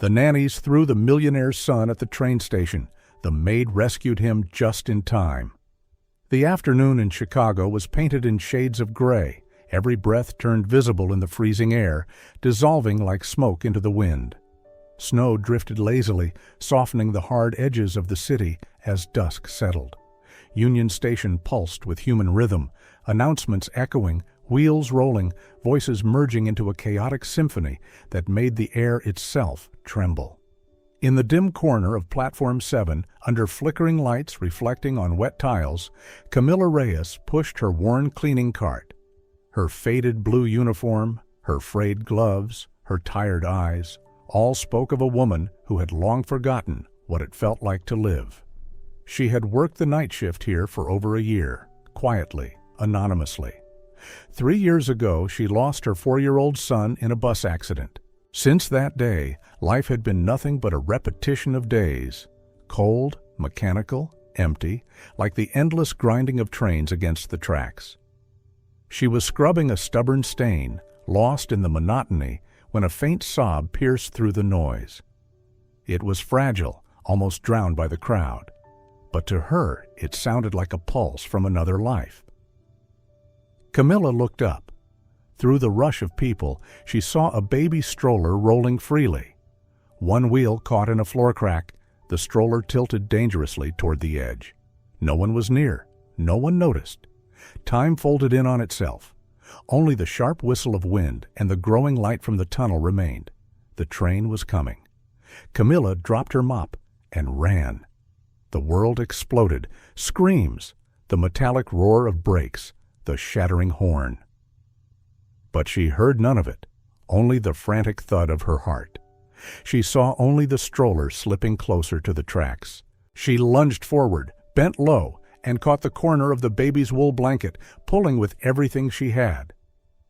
The Nannies threw the millionaire's son at the train station. The maid rescued him just in time. The afternoon in Chicago was painted in shades of gray. Every breath turned visible in the freezing air, dissolving like smoke into the wind. Snow drifted lazily, softening the hard edges of the city as dusk settled. Union Station pulsed with human rhythm, announcements echoing, wheels rolling, voices merging into a chaotic symphony that made the air itself tremble. In the dim corner of Platform 7, under flickering lights reflecting on wet tiles, Camilla Reyes pushed her worn cleaning cart. Her faded blue uniform, her frayed gloves, her tired eyes, all spoke of a woman who had long forgotten what it felt like to live. She had worked the night shift here for over a year, quietly, anonymously. 3 years ago, she lost her 4-year-old son in a bus accident. Since that day, life had been nothing but a repetition of days, cold, mechanical, empty, like the endless grinding of trains against the tracks. She was scrubbing a stubborn stain, lost in the monotony, when a faint sob pierced through the noise. It was fragile, almost drowned by the crowd, but to her it sounded like a pulse from another life. Camilla looked up. Through the rush of people, she saw a baby stroller rolling freely. One wheel caught in a floor crack, the stroller tilted dangerously toward the edge. No one was near. No one noticed. Time folded in on itself. Only the sharp whistle of wind and the growing light from the tunnel remained. The train was coming. Camilla dropped her mop and ran. The world exploded. Screams, the metallic roar of brakes, the shattering horn. But she heard none of it, only the frantic thud of her heart. She saw only the stroller slipping closer to the tracks. She lunged forward, bent low, and caught the corner of the baby's wool blanket, pulling with everything she had.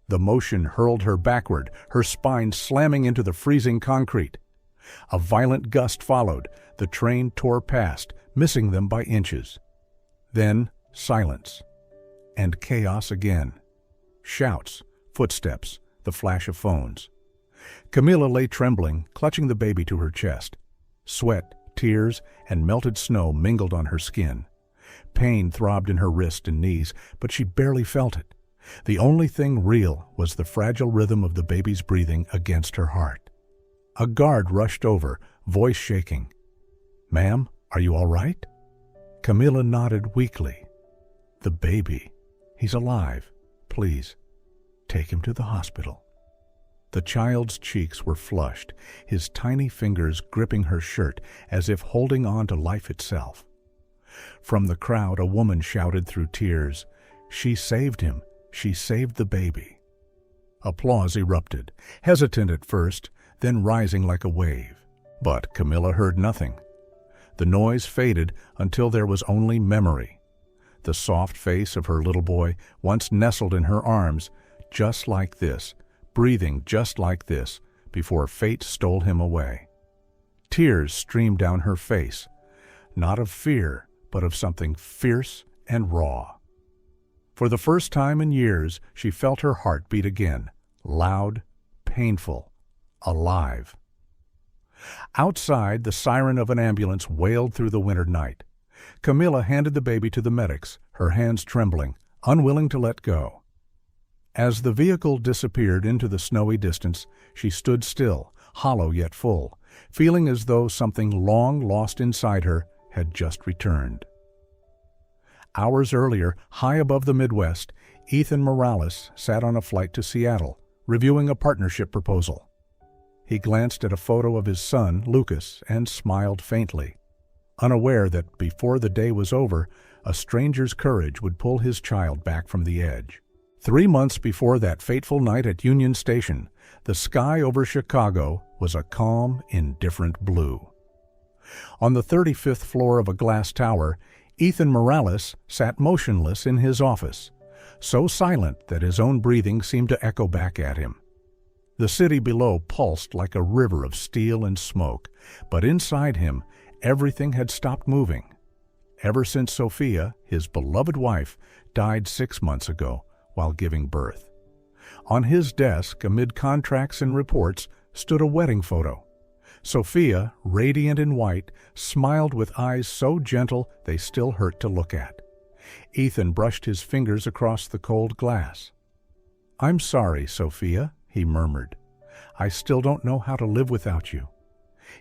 The motion hurled her backward, her spine slamming into the freezing concrete. A violent gust followed. The train tore past, missing them by inches. Then silence. And chaos again. Shouts, footsteps, the flash of phones. Camilla lay trembling, clutching the baby to her chest. Sweat, tears, and melted snow mingled on her skin. Pain throbbed in her wrist and knees, but she barely felt it. The only thing real was the fragile rhythm of the baby's breathing against her heart. A guard rushed over, voice shaking. "Ma'am, are you all right?" Camilla nodded weakly. "The baby. He's alive. Please, take him to the hospital." The child's cheeks were flushed, his tiny fingers gripping her shirt as if holding on to life itself. From the crowd, a woman shouted through tears, "She saved him. She saved the baby." Applause erupted, hesitant at first, then rising like a wave. But Camilla heard nothing. The noise faded until there was only memory. The soft face of her little boy, once nestled in her arms, just like this, breathing just like this, before fate stole him away. Tears streamed down her face, not of fear, but of something fierce and raw. For the first time in years, she felt her heart beat again, loud, painful, alive. Outside, the siren of an ambulance wailed through the winter night. Camilla handed the baby to the medics, her hands trembling, unwilling to let go. As the vehicle disappeared into the snowy distance, she stood still, hollow yet full, feeling as though something long lost inside her had just returned. Hours earlier, high above the Midwest, Ethan Morales sat on a flight to Seattle, reviewing a partnership proposal. He glanced at a photo of his son, Lucas, and smiled faintly, unaware that before the day was over, a stranger's courage would pull his child back from the edge. 3 months before that fateful night at Union Station, the sky over Chicago was a calm, indifferent blue. On the 35th floor of a glass tower, Ethan Morales sat motionless in his office, so silent that his own breathing seemed to echo back at him. The city below pulsed like a river of steel and smoke, but inside him, everything had stopped moving. Ever since Sophia, his beloved wife, died 6 months ago while giving birth. On his desk, amid contracts and reports, stood a wedding photo. Sophia, radiant in white, smiled with eyes so gentle they still hurt to look at. Ethan brushed his fingers across the cold glass. "I'm sorry, Sophia," he murmured. "I still don't know how to live without you."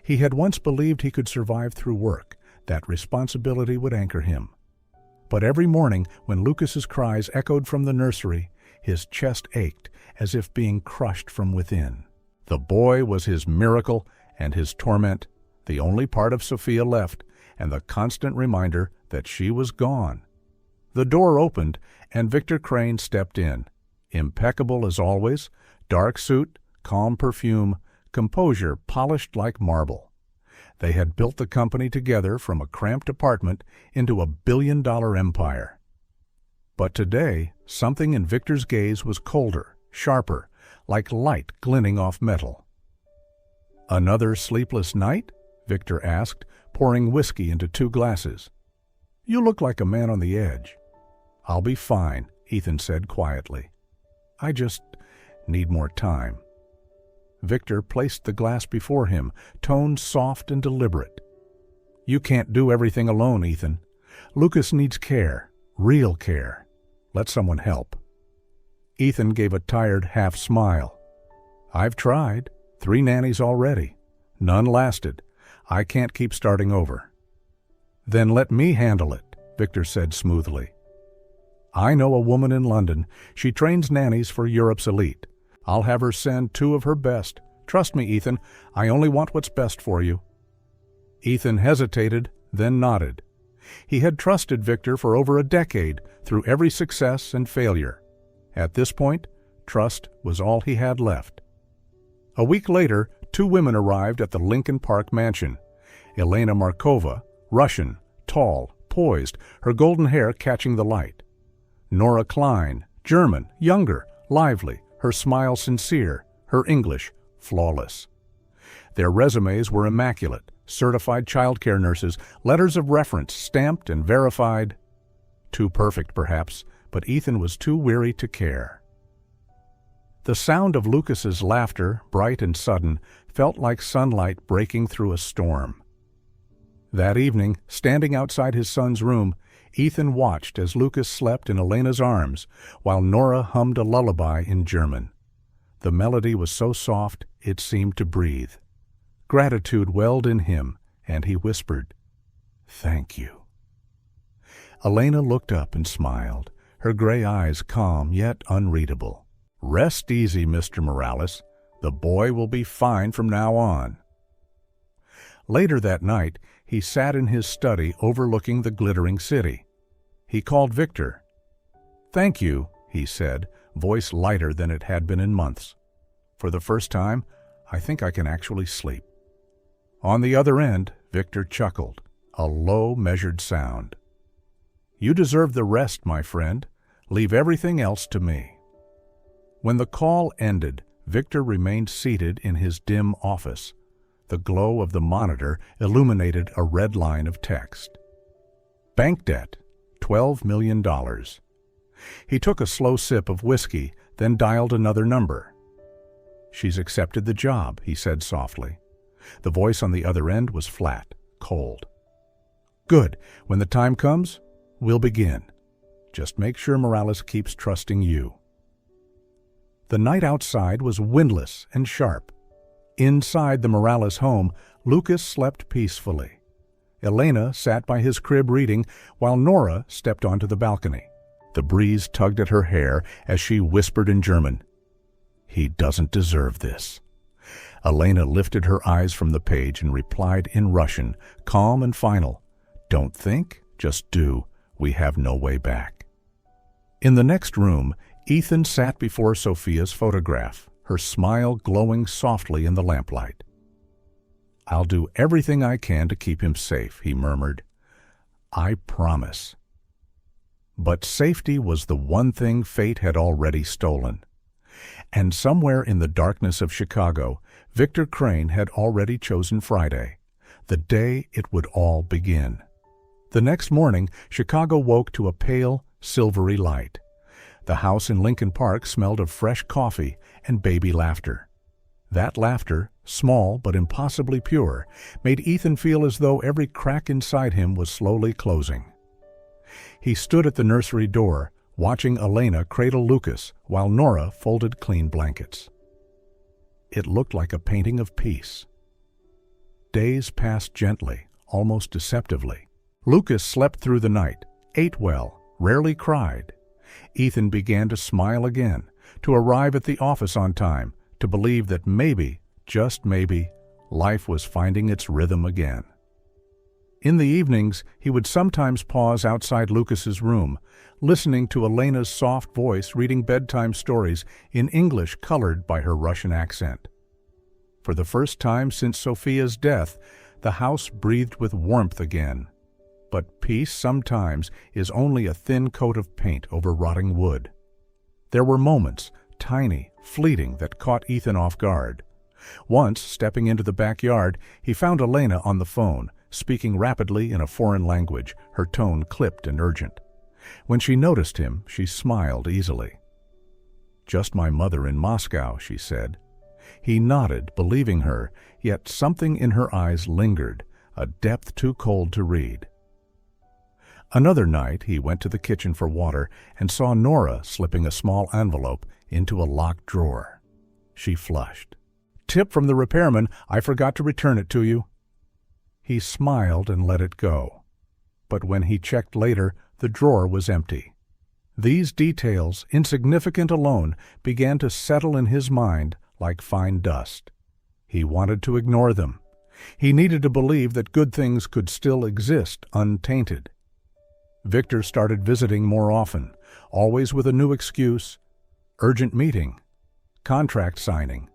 He had once believed he could survive through work, that responsibility would anchor him. But every morning, when Lucas's cries echoed from the nursery, his chest ached as if being crushed from within. The boy was his miracle and his torment, the only part of Sophia left, and the constant reminder that she was gone. The door opened, and Victor Crane stepped in. Impeccable as always, dark suit, calm perfume, composure polished like marble. They had built the company together from a cramped apartment into a billion-dollar empire. But today, something in Victor's gaze was colder, sharper, like light glinting off metal. "Another sleepless night?" Victor asked, pouring whiskey into 2 glasses. "You look like a man on the edge." "I'll be fine," Ethan said quietly. "I just need more time." Victor placed the glass before him, tone soft and deliberate. "You can't do everything alone, Ethan. Lucas needs care, real care. Let someone help." Ethan gave a tired half-smile. "I've tried. 3 nannies already. None lasted. I can't keep starting over." "Then let me handle it," Victor said smoothly. "I know a woman in London. She trains nannies for Europe's elite. I'll have her send 2 of her best. Trust me, Ethan, I only want what's best for you." Ethan hesitated, then nodded. He had trusted Victor for over a decade, through every success and failure. At this point, trust was all he had left. A week later, 2 women arrived at the Lincoln Park mansion. Elena Markova, Russian, tall, poised, her golden hair catching the light. Nora Klein, German, younger, lively, her smile sincere, her English flawless. Their resumes were immaculate, certified childcare nurses, letters of reference stamped and verified. Too perfect, perhaps, but Ethan was too weary to care. The sound of Lucas's laughter, bright and sudden, felt like sunlight breaking through a storm. That evening, standing outside his son's room, Ethan watched as Lucas slept in Elena's arms, while Nora hummed a lullaby in German. The melody was so soft it seemed to breathe. Gratitude welled in him, and he whispered, "Thank you." Elena looked up and smiled, her gray eyes calm yet unreadable. "Rest easy, Mr. Morales. The boy will be fine from now on." Later that night, he sat in his study overlooking the glittering city. He called Victor. "Thank you," he said, voice lighter than it had been in months. "For the first time, I think I can actually sleep." On the other end, Victor chuckled, a low, measured sound. "You deserve the rest, my friend. Leave everything else to me." When the call ended, Victor remained seated in his dim office. The glow of the monitor illuminated a red line of text. Bank debt, $12 million. He took a slow sip of whiskey, then dialed another number. "She's accepted the job," he said softly. The voice on the other end was flat, cold. "Good. When the time comes, we'll begin. Just make sure Morales keeps trusting you." The night outside was windless and sharp. Inside the Morales home, Lucas slept peacefully. Elena sat by his crib reading, while Nora stepped onto the balcony. The breeze tugged at her hair as she whispered in German, "He doesn't deserve this." Elena lifted her eyes from the page and replied in Russian, calm and final, "Don't think, just do. We have no way back." In the next room, Ethan sat before Sophia's photograph, her smile glowing softly in the lamplight. "I'll do everything I can to keep him safe," he murmured. "I promise." But safety was the one thing fate had already stolen. And somewhere in the darkness of Chicago, Victor Crane had already chosen Friday, the day it would all begin. The next morning, Chicago woke to a pale, silvery light. The house in Lincoln Park smelled of fresh coffee and baby laughter. That laughter, small but impossibly pure, made Ethan feel as though every crack inside him was slowly closing. He stood at the nursery door, watching Elena cradle Lucas while Nora folded clean blankets. It looked like a painting of peace. Days passed gently, almost deceptively. Lucas slept through the night, ate well, rarely cried. Ethan began to smile again, to arrive at the office on time, to believe that maybe, just maybe, life was finding its rhythm again. In the evenings, he would sometimes pause outside Lucas's room, listening to Elena's soft voice reading bedtime stories in English colored by her Russian accent. For the first time since Sophia's death, the house breathed with warmth again. But peace sometimes is only a thin coat of paint over rotting wood. There were moments, tiny, fleeting, that caught Ethan off guard. Once, stepping into the backyard, he found Elena on the phone, speaking rapidly in a foreign language, her tone clipped and urgent. When she noticed him, she smiled easily. "Just my mother in Moscow," she said. He nodded, believing her, yet something in her eyes lingered, a depth too cold to read. Another night, he went to the kitchen for water and saw Nora slipping a small envelope into a locked drawer. She flushed. "Tip from the repairman, I forgot to return it to you." He smiled and let it go. But when he checked later, the drawer was empty. These details, insignificant alone, began to settle in his mind like fine dust. He wanted to ignore them. He needed to believe that good things could still exist untainted. Victor started visiting more often, always with a new excuse: urgent meeting, contract signing.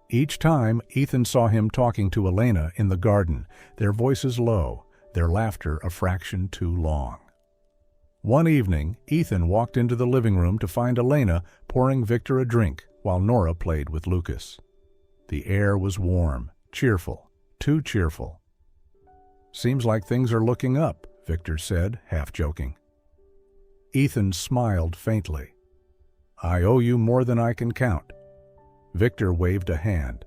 Each time, Ethan saw him talking to Elena in the garden, their voices low, their laughter a fraction too long. One evening, Ethan walked into the living room to find Elena pouring Victor a drink while Nora played with Lucas. The air was warm, cheerful, too cheerful. "Seems like things are looking up," Victor said, half joking. Ethan smiled faintly. "I owe you more than I can count." Victor waved a hand.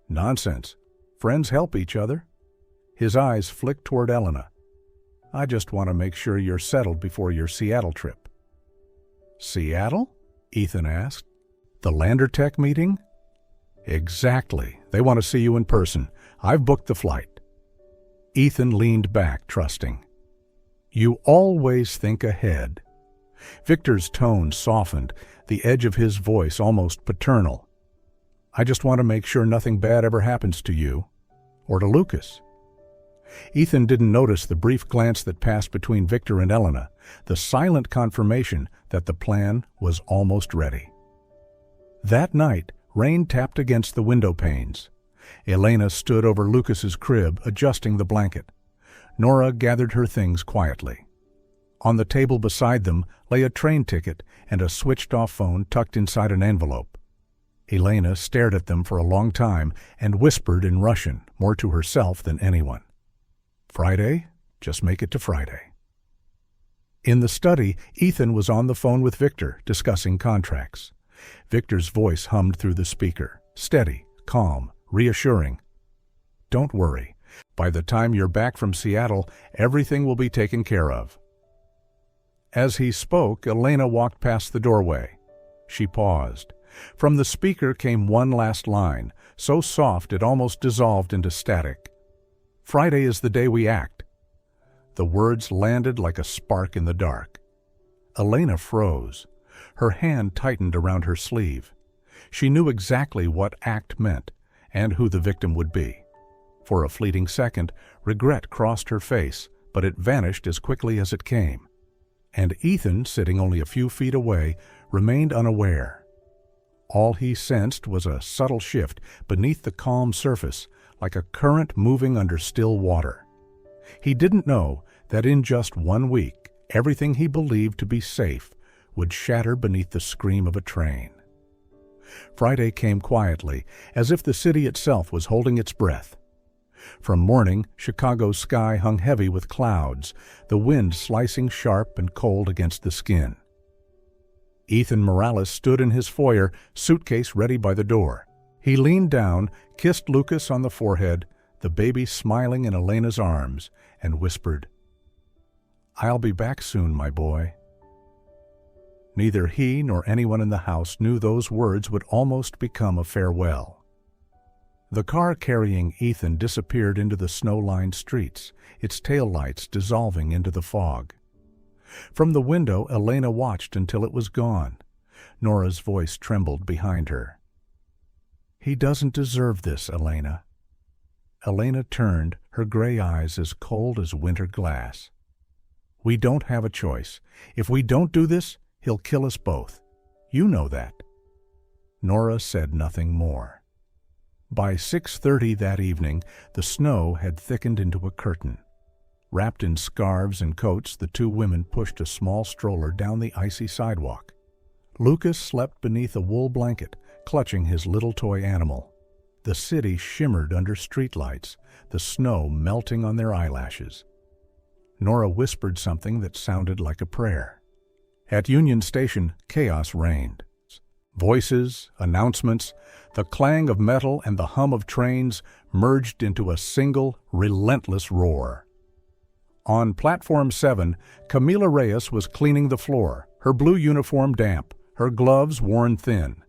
"Nonsense. Friends help each other." His eyes flicked toward Elena. "I just want to make sure you're settled before your Seattle trip." "Seattle?" Ethan asked. "The Landertech meeting?" "Exactly. They want to see you in person. I've booked the flight." Ethan leaned back, trusting. "You always think ahead." Victor's tone softened, the edge of his voice almost paternal. "I just want to make sure nothing bad ever happens to you, or to Lucas." Ethan didn't notice the brief glance that passed between Victor and Elena, the silent confirmation that the plan was almost ready. That night, rain tapped against the window panes. Elena stood over Lucas's crib, adjusting the blanket. Nora gathered her things quietly. On the table beside them lay a train ticket and a switched-off phone tucked inside an envelope. Elena stared at them for a long time and whispered in Russian, more to herself than anyone. "Friday? Just make it to Friday." In the study, Ethan was on the phone with Victor, discussing contracts. Victor's voice hummed through the speaker, steady, calm, reassuring. "Don't worry. By the time you're back from Seattle, everything will be taken care of." As he spoke, Elena walked past the doorway. She paused. From the speaker came one last line, so soft it almost dissolved into static. "Friday is the day we act." The words landed like a spark in the dark. Elena froze. Her hand tightened around her sleeve. She knew exactly what act meant, and who the victim would be. For a fleeting second, regret crossed her face, but it vanished as quickly as it came. And Ethan, sitting only a few feet away, remained unaware. All he sensed was a subtle shift beneath the calm surface, like a current moving under still water. He didn't know that in just 1 week, everything he believed to be safe would shatter beneath the scream of a train. Friday came quietly, as if the city itself was holding its breath. From morning, Chicago's sky hung heavy with clouds, the wind slicing sharp and cold against the skin. Ethan Morales stood in his foyer, suitcase ready by the door. He leaned down, kissed Lucas on the forehead, the baby smiling in Elena's arms, and whispered, "I'll be back soon, my boy." Neither he nor anyone in the house knew those words would almost become a farewell. The car carrying Ethan disappeared into the snow-lined streets, its taillights dissolving into the fog. From the window, Elena watched until it was gone. Nora's voice trembled behind her. "He doesn't deserve this, Elena." Elena turned, her gray eyes as cold as winter glass. "We don't have a choice. If we don't do this, he'll kill us both. You know that." Nora said nothing more. By 6:30 that evening, the snow had thickened into a curtain. Wrapped in scarves and coats, the two women pushed a small stroller down the icy sidewalk. Lucas slept beneath a wool blanket, clutching his little toy animal. The city shimmered under streetlights, the snow melting on their eyelashes. Nora whispered something that sounded like a prayer. At Union Station, chaos reigned. Voices, announcements, the clang of metal and the hum of trains merged into a single, relentless roar. On Platform 7, Camila Reyes was cleaning the floor, her blue uniform damp, her gloves worn thin.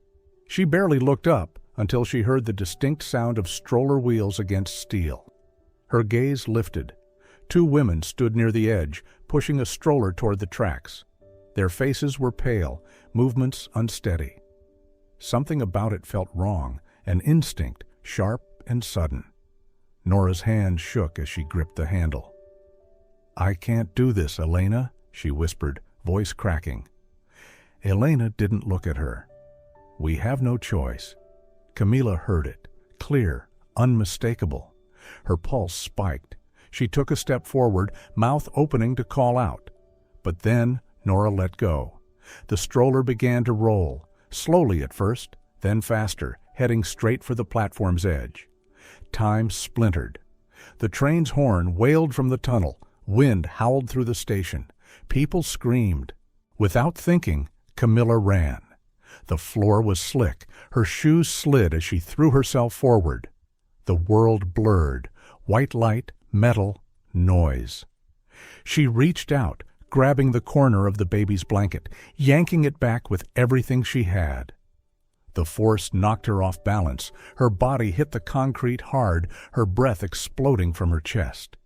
She barely looked up until she heard the distinct sound of stroller wheels against steel. Her gaze lifted. Two women stood near the edge, pushing a stroller toward the tracks. Their faces were pale, movements unsteady. Something about it felt wrong, an instinct, sharp and sudden. Nora's hand shook as she gripped the handle. "I can't do this, Elena," she whispered, voice cracking. Elena didn't look at her. "We have no choice." Camila heard it, clear, unmistakable. Her pulse spiked. She took a step forward, mouth opening to call out. But then Nora let go. The stroller began to roll, slowly at first, then faster, heading straight for the platform's edge. Time splintered. The train's horn wailed from the tunnel. Wind howled through the station. People screamed. Without thinking, Camila ran. The floor was slick. Her shoes slid as she threw herself forward. The world blurred. White light, metal, noise. She reached out, grabbing the corner of the baby's blanket, yanking it back with everything she had. The force knocked her off balance. Her body hit the concrete hard, her breath exploding from her chest.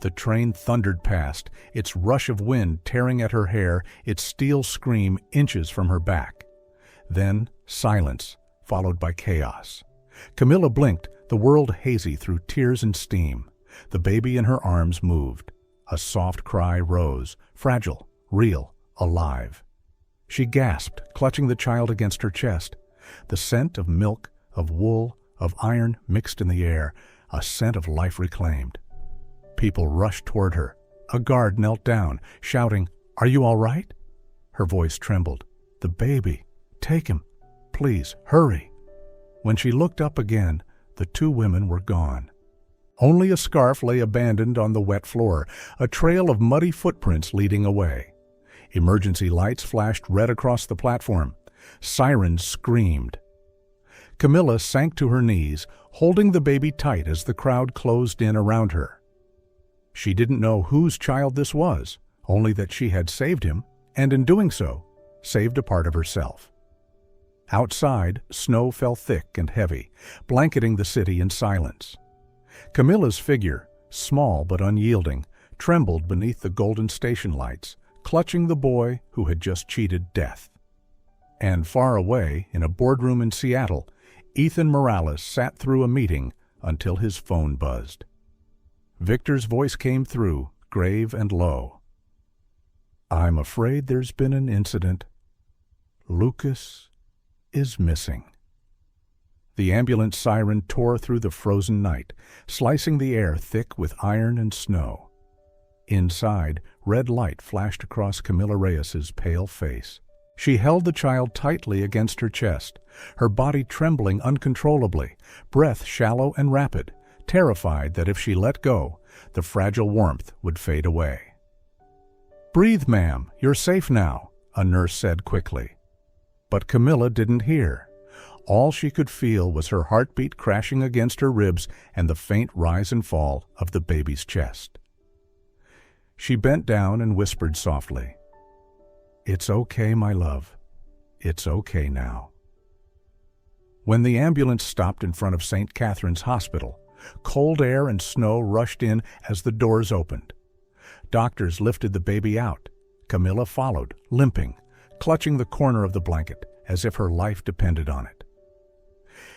The train thundered past, its rush of wind tearing at her hair, its steel scream inches from her back. Then silence, followed by chaos. Camila blinked, the world hazy through tears and steam. The baby in her arms moved. A soft cry rose, fragile, real, alive. She gasped, clutching the child against her chest. The scent of milk, of wool, of iron mixed in the air, a scent of life reclaimed. People rushed toward her. A guard knelt down, shouting, "Are you all right?" Her voice trembled. "The baby. Take him. Please, hurry." When she looked up again, the two women were gone. Only a scarf lay abandoned on the wet floor, a trail of muddy footprints leading away. Emergency lights flashed red across the platform. Sirens screamed. Camila sank to her knees, holding the baby tight as the crowd closed in around her. She didn't know whose child this was, only that she had saved him, and in doing so, saved a part of herself. Outside, snow fell thick and heavy, blanketing the city in silence. Camilla's figure, small but unyielding, trembled beneath the golden station lights, clutching the boy who had just cheated death. And far away, in a boardroom in Seattle, Ethan Morales sat through a meeting until his phone buzzed. Victor's voice came through, grave and low. "I'm afraid there's been an incident. Lucas is missing." The ambulance siren tore through the frozen night, slicing the air thick with iron and snow. Inside, red light flashed across Camila Reyes's pale face. She held the child tightly against her chest, her body trembling uncontrollably, breath shallow and rapid, terrified that if she let go, the fragile warmth would fade away. "Breathe, ma'am, you're safe now," a nurse said quickly. But Camila didn't hear. All she could feel was her heartbeat crashing against her ribs and the faint rise and fall of the baby's chest. She bent down and whispered softly, "It's okay, my love. It's okay now." When the ambulance stopped in front of St. Catherine's Hospital, cold air and snow rushed in as the doors opened. Doctors lifted the baby out. Camilla followed, limping, clutching the corner of the blanket as if her life depended on it.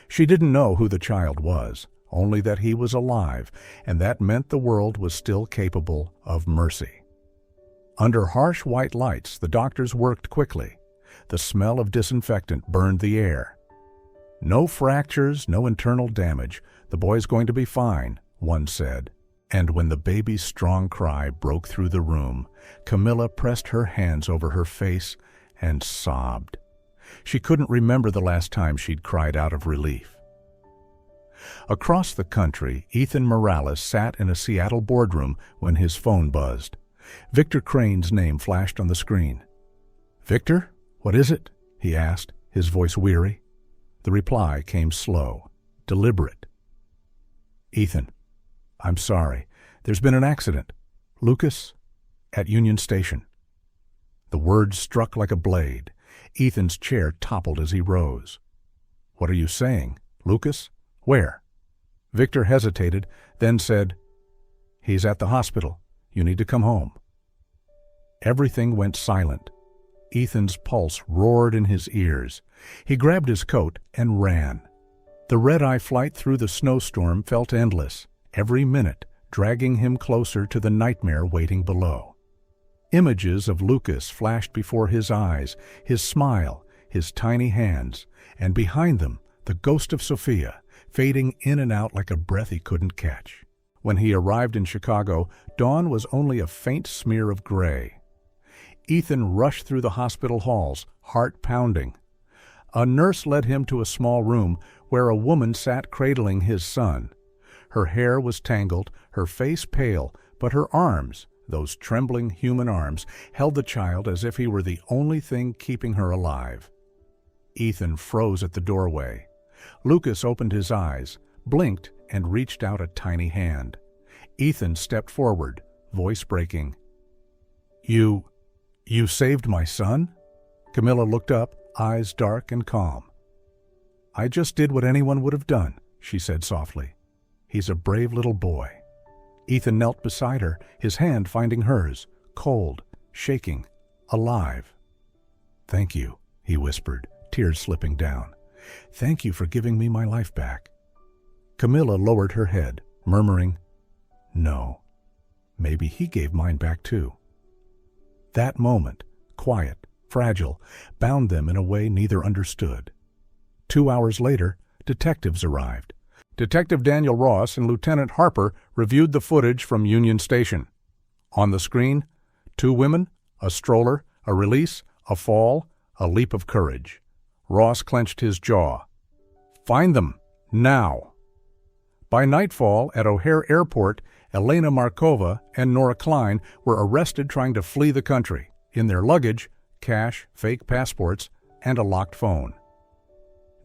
She didn't know who the child was, only that he was alive, and that meant the world was still capable of mercy. Under harsh white lights, the doctors worked quickly. The smell of disinfectant burned the air. "No fractures, no internal damage. The boy's going to be fine," one said. And when the baby's strong cry broke through the room, Camilla pressed her hands over her face and sobbed. She couldn't remember the last time she'd cried out of relief. Across the country, Ethan Morales sat in a Seattle boardroom when his phone buzzed. Victor Crane's name flashed on the screen. "Victor, what is it?" he asked, his voice weary. The reply came slow, deliberate. "Ethan, I'm sorry. There's been an accident. Lucas, at Union Station." The words struck like a blade. Ethan's chair toppled as he rose. "What are you saying? Lucas? Where?" Victor hesitated, then said, "He's at the hospital. You need to come home." Everything went silent. Ethan's pulse roared in his ears. He grabbed his coat and ran. The red-eye flight through the snowstorm felt endless, every minute dragging him closer to the nightmare waiting below. Images of Lucas flashed before his eyes, his smile, his tiny hands, and behind them, the ghost of Sophia, fading in and out like a breath he couldn't catch. When he arrived in Chicago, dawn was only a faint smear of gray. Ethan rushed through the hospital halls, heart pounding. A nurse led him to a small room where a woman sat cradling his son. Her hair was tangled, her face pale, but her arms, those trembling human arms, held the child as if he were the only thing keeping her alive. Ethan froze at the doorway. Lucas opened his eyes, blinked, and reached out a tiny hand. Ethan stepped forward, voice breaking. You saved my son?" Camilla looked up, eyes dark and calm. "I just did what anyone would have done," she said softly. "He's a brave little boy." Ethan knelt beside her, his hand finding hers, cold, shaking, alive. "Thank you," he whispered, tears slipping down. "Thank you for giving me my life back." Camilla lowered her head, murmuring, "No, maybe he gave mine back too." That moment, quiet, fragile, bound them in a way neither understood. 2 hours later, detectives arrived. Detective Daniel Ross and Lieutenant Harper reviewed the footage from Union Station. On the screen, 2 women, a stroller, a release, a fall, a leap of courage. Ross clenched his jaw. "Find them, now!" By nightfall at O'Hare Airport, Elena Markova and Nora Klein were arrested trying to flee the country. In their luggage, cash, fake passports, and a locked phone.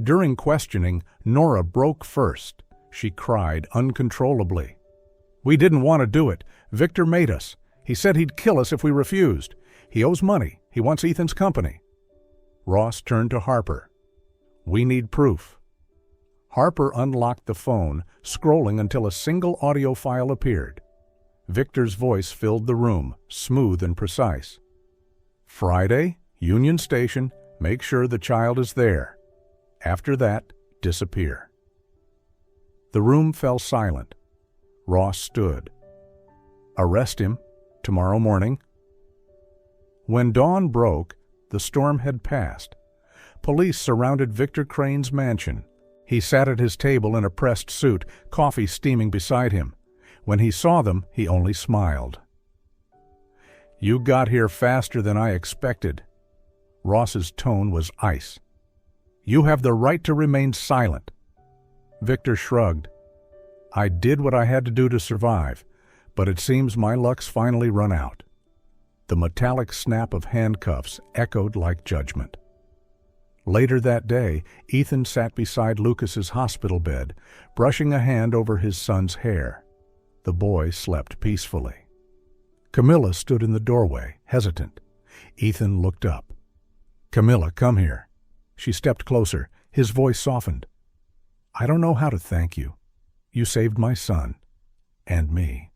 During questioning, Nora broke first. She cried uncontrollably. "We didn't want to do it. Victor made us. He said he'd kill us if we refused. He owes money. He wants Ethan's company." Ross turned to Harper. "We need proof." Harper unlocked the phone, scrolling until a single audio file appeared. Victor's voice filled the room, smooth and precise. "Friday, Union Station, make sure the child is there. After that, disappear." The room fell silent. Ross stood. "Arrest him tomorrow morning." When dawn broke, the storm had passed. Police surrounded Victor Crane's mansion. He sat at his table in a pressed suit, coffee steaming beside him. When he saw them, he only smiled. "You got here faster than I expected." Ross's tone was ice. "You have the right to remain silent." Victor shrugged. "I did what I had to do to survive, but it seems my luck's finally run out." The metallic snap of handcuffs echoed like judgment. Later that day, Ethan sat beside Lucas's hospital bed, brushing a hand over his son's hair. The boy slept peacefully. Camilla stood in the doorway, hesitant. Ethan looked up. "Camilla, come here." She stepped closer. His voice softened. "I don't know how to thank you. You saved my son. And me."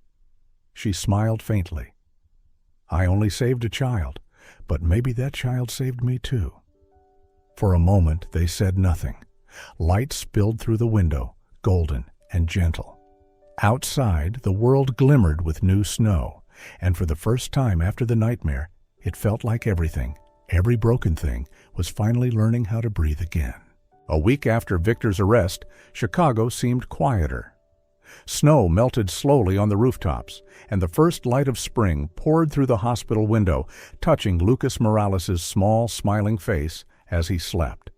She smiled faintly. "I only saved a child, but maybe that child saved me too." For a moment they said nothing. Light spilled through the window, golden and gentle. Outside, the world glimmered with new snow, and for the first time after the nightmare, it felt like everything, every broken thing, was finally learning how to breathe again. A week after Victor's arrest, Chicago seemed quieter. Snow melted slowly on the rooftops, and the first light of spring poured through the hospital window, touching Lucas Morales' small, smiling face as he slept.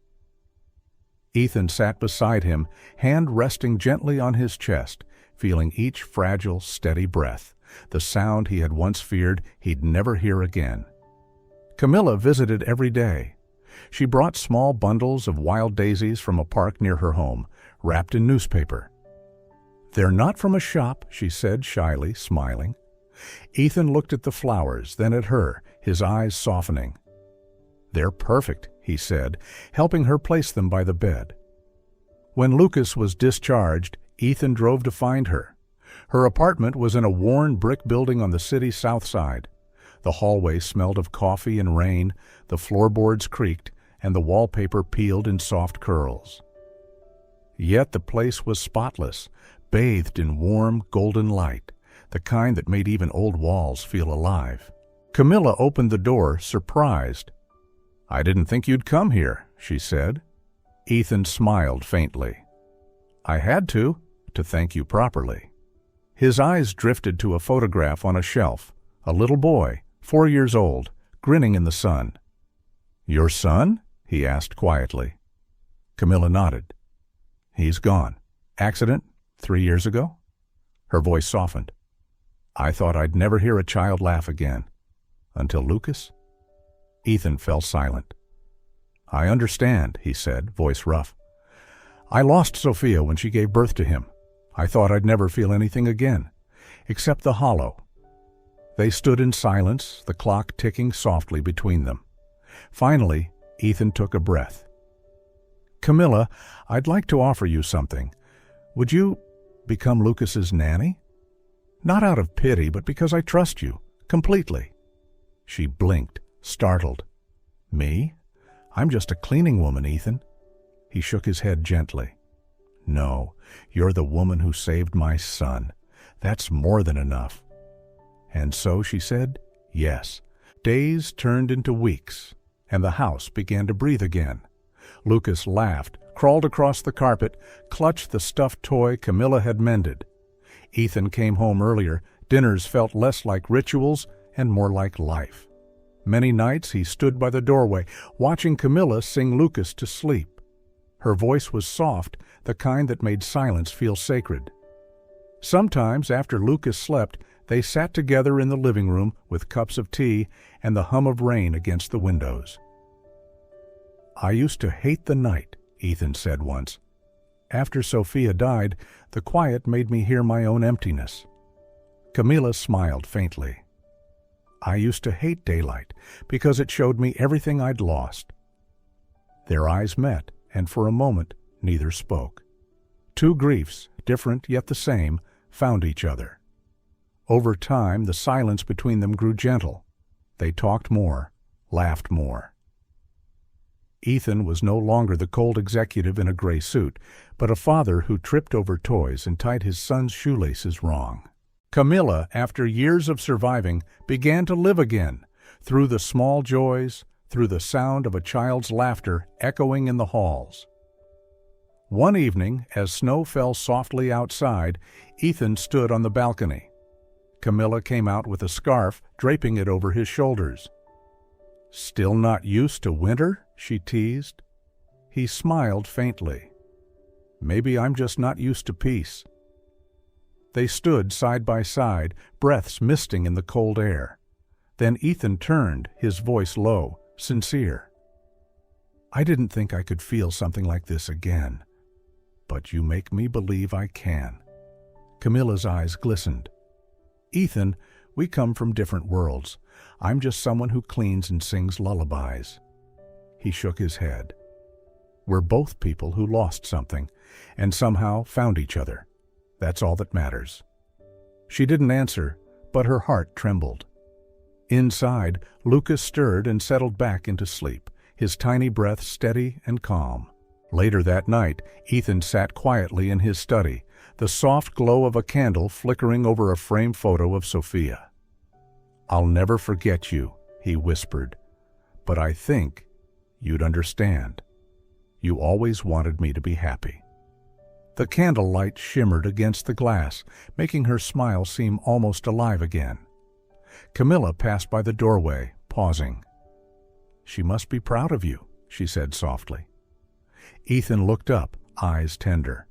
Ethan sat beside him, hand resting gently on his chest, feeling each fragile, steady breath, the sound he had once feared he'd never hear again. Camilla visited every day. She brought small bundles of wild daisies from a park near her home, wrapped in newspaper. "They're not from a shop," she said shyly, smiling. Ethan looked at the flowers, then at her, his eyes softening. "They're perfect," he said, helping her place them by the bed. When Lucas was discharged, Ethan drove to find her. Her apartment was in a worn brick building on the city's south side. The hallway smelled of coffee and rain, the floorboards creaked, and the wallpaper peeled in soft curls. Yet the place was spotless, bathed in warm, golden light, the kind that made even old walls feel alive. Camilla opened the door, surprised. "I didn't think you'd come here," she said. Ethan smiled faintly. "I had to thank you properly." His eyes drifted to a photograph on a shelf, a little boy, 4 years old, grinning in the sun. "Your son?" he asked quietly. Camilla nodded. "He's gone. Accident 3 years ago?" Her voice softened. "I thought I'd never hear a child laugh again. Until Lucas?" Ethan fell silent. "I understand," he said, voice rough. "I lost Sophia when she gave birth to him. I thought I'd never feel anything again, except the hollow." They stood in silence, the clock ticking softly between them. Finally, Ethan took a breath. "Camilla, I'd like to offer you something. Would you become Lucas's nanny? Not out of pity, but because I trust you, completely." She blinked, startled. "Me? I'm just a cleaning woman, Ethan." He shook his head gently. "No, you're the woman who saved my son. That's more than enough." And so she said, yes. Days turned into weeks, and the house began to breathe again. Lucas laughed, crawled across the carpet, clutched the stuffed toy Camilla had mended. Ethan came home earlier. Dinners felt less like rituals and more like life. Many nights he stood by the doorway, watching Camilla sing Lucas to sleep. Her voice was soft, the kind that made silence feel sacred. Sometimes, after Lucas slept, they sat together in the living room with cups of tea and the hum of rain against the windows. "I used to hate the night," Ethan said once. "After Sophia died, the quiet made me hear my own emptiness." Camilla smiled faintly. "I used to hate daylight because it showed me everything I'd lost." Their eyes met, and for a moment neither spoke. Two griefs, different yet the same, found each other. Over time, the silence between them grew gentle. They talked more, laughed more. Ethan was no longer the cold executive in a gray suit, but a father who tripped over toys and tied his son's shoelaces wrong. Camilla, after years of surviving, began to live again, through the small joys, through the sound of a child's laughter echoing in the halls. One evening, as snow fell softly outside, Ethan stood on the balcony. Camilla came out with a scarf, draping it over his shoulders. "Still not used to winter?" she teased. He smiled faintly. "Maybe I'm just not used to peace." They stood side by side, breaths misting in the cold air. Then Ethan turned, his voice low, sincere. I didn't think I could feel something like this again. But you make me believe I can." Camilla's eyes glistened. "Ethan, we come from different worlds. I'm just someone who cleans and sings lullabies." He shook his head. "We're both people who lost something, and somehow found each other. That's all that matters." She didn't answer, but her heart trembled. Inside, Lucas stirred and settled back into sleep, his tiny breath steady and calm. Later that night, Ethan sat quietly in his study, the soft glow of a candle flickering over a framed photo of Sophia. "I'll never forget you," he whispered, "but I think you'd understand. You always wanted me to be happy." The candlelight shimmered against the glass, making her smile seem almost alive again. Camilla passed by the doorway, pausing. "She must be proud of you," she said softly. Ethan looked up, eyes tender.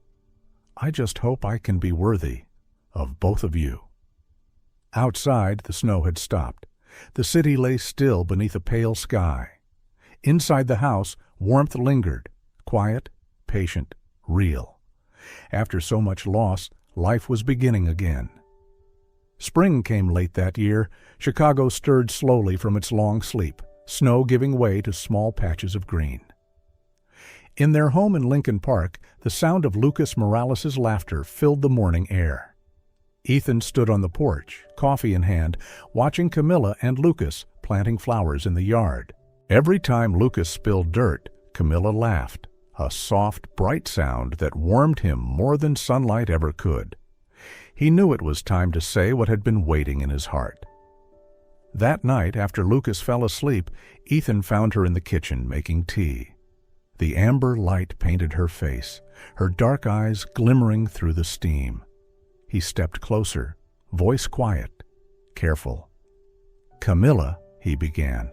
"I just hope I can be worthy of both of you." Outside, the snow had stopped. The city lay still beneath a pale sky. Inside the house, warmth lingered, quiet, patient, real. After so much loss, life was beginning again. Spring came late that year. Chicago stirred slowly from its long sleep, snow giving way to small patches of green. In their home in Lincoln Park, the sound of Lucas Morales' laughter filled the morning air. Ethan stood on the porch, coffee in hand, watching Camilla and Lucas planting flowers in the yard. Every time Lucas spilled dirt, Camilla laughed, a soft, bright sound that warmed him more than sunlight ever could. He knew it was time to say what had been waiting in his heart. That night, after Lucas fell asleep, Ethan found her in the kitchen making tea. The amber light painted her face, her dark eyes glimmering through the steam. He stepped closer, voice quiet, careful. "Camilla," he began,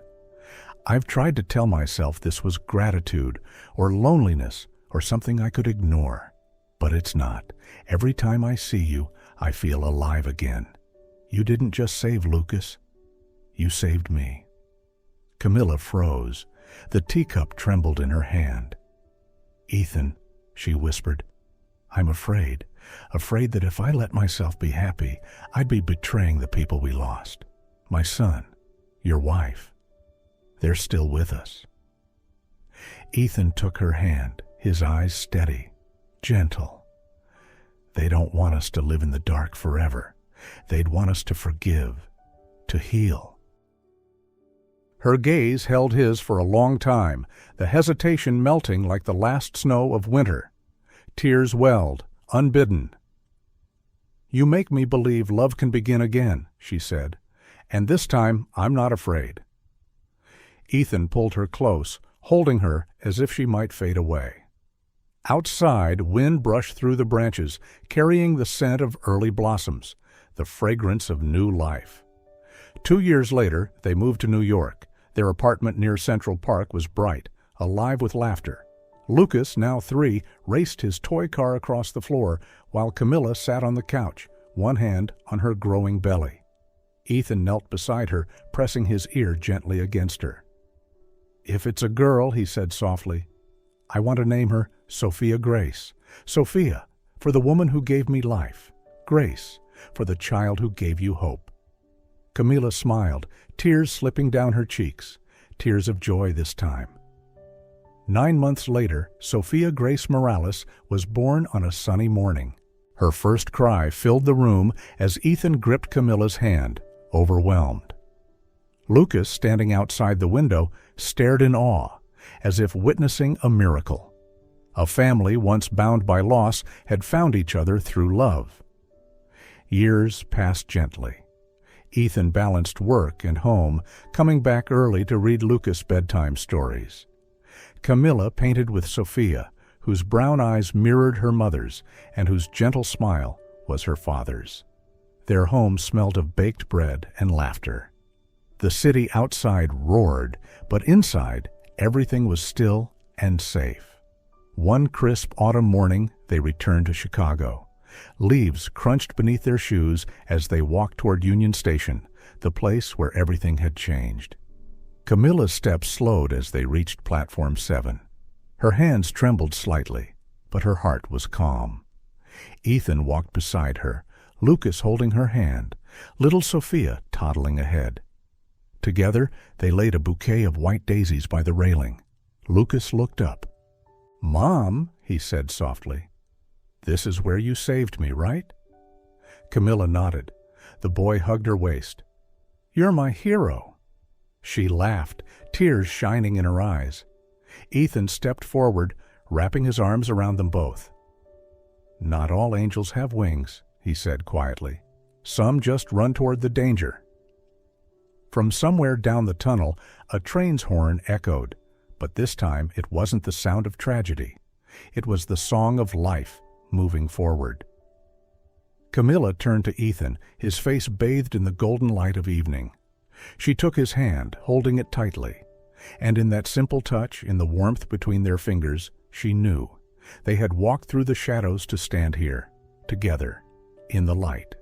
"I've tried to tell myself this was gratitude or loneliness or something I could ignore. But it's not. Every time I see you, I feel alive again. You didn't just save Lucas. You saved me." Camilla froze. The teacup trembled in her hand. "Ethan," she whispered, "I'm afraid that if I let myself be happy, I'd be betraying the people we lost. My son, your wife. They're still with us." Ethan took her hand, his eyes steady, gentle. "They don't want us to live in the dark forever. They'd want us to forgive, to heal." Her gaze held his for a long time, the hesitation melting like the last snow of winter. Tears welled, unbidden. "You make me believe love can begin again," she said, "and this time I'm not afraid." Ethan pulled her close, holding her as if she might fade away. Outside, wind brushed through the branches, carrying the scent of early blossoms, the fragrance of new life. 2 years later, they moved to New York. Their apartment near Central Park was bright, alive with laughter. Lucas, now 3, raced his toy car across the floor, while Camilla sat on the couch, one hand on her growing belly. Ethan knelt beside her, pressing his ear gently against her. "If it's a girl," he said softly, "I want to name her Sophia Grace. Sophia, for the woman who gave me life. Grace, for the child who gave you hope." Camilla smiled, tears slipping down her cheeks, tears of joy this time. 9 months later, Sophia Grace Morales was born on a sunny morning. Her first cry filled the room as Ethan gripped Camilla's hand, overwhelmed. Lucas, standing outside the window, stared in awe, as if witnessing a miracle. A family once bound by loss had found each other through love. Years passed gently. Ethan balanced work and home, coming back early to read Lucas bedtime stories. Camilla painted with Sophia, whose brown eyes mirrored her mother's and whose gentle smile was her father's. Their home smelled of baked bread and laughter. The city outside roared, but inside everything was still and safe. One crisp autumn morning, they returned to Chicago. Leaves crunched beneath their shoes as they walked toward Union Station, the place where everything had changed. Camilla's steps slowed as they reached platform 7. Her hands trembled slightly, but her heart was calm. Ethan walked beside her, Lucas holding her hand, little Sophia toddling ahead. Together, they laid a bouquet of white daisies by the railing. Lucas looked up. "Mom," he said softly, "this is where you saved me, right?" Camilla nodded. The boy hugged her waist. "You're my hero." She laughed, tears shining in her eyes. Ethan stepped forward, wrapping his arms around them both. "Not all angels have wings," he said quietly. "Some just run toward the danger." From somewhere down the tunnel, a train's horn echoed, but this time it wasn't the sound of tragedy. It was the song of life moving forward. Camilla turned to Ethan, his face bathed in the golden light of evening. She took his hand, holding it tightly, and in that simple touch, in the warmth between their fingers, she knew they had walked through the shadows to stand here, together, in the light.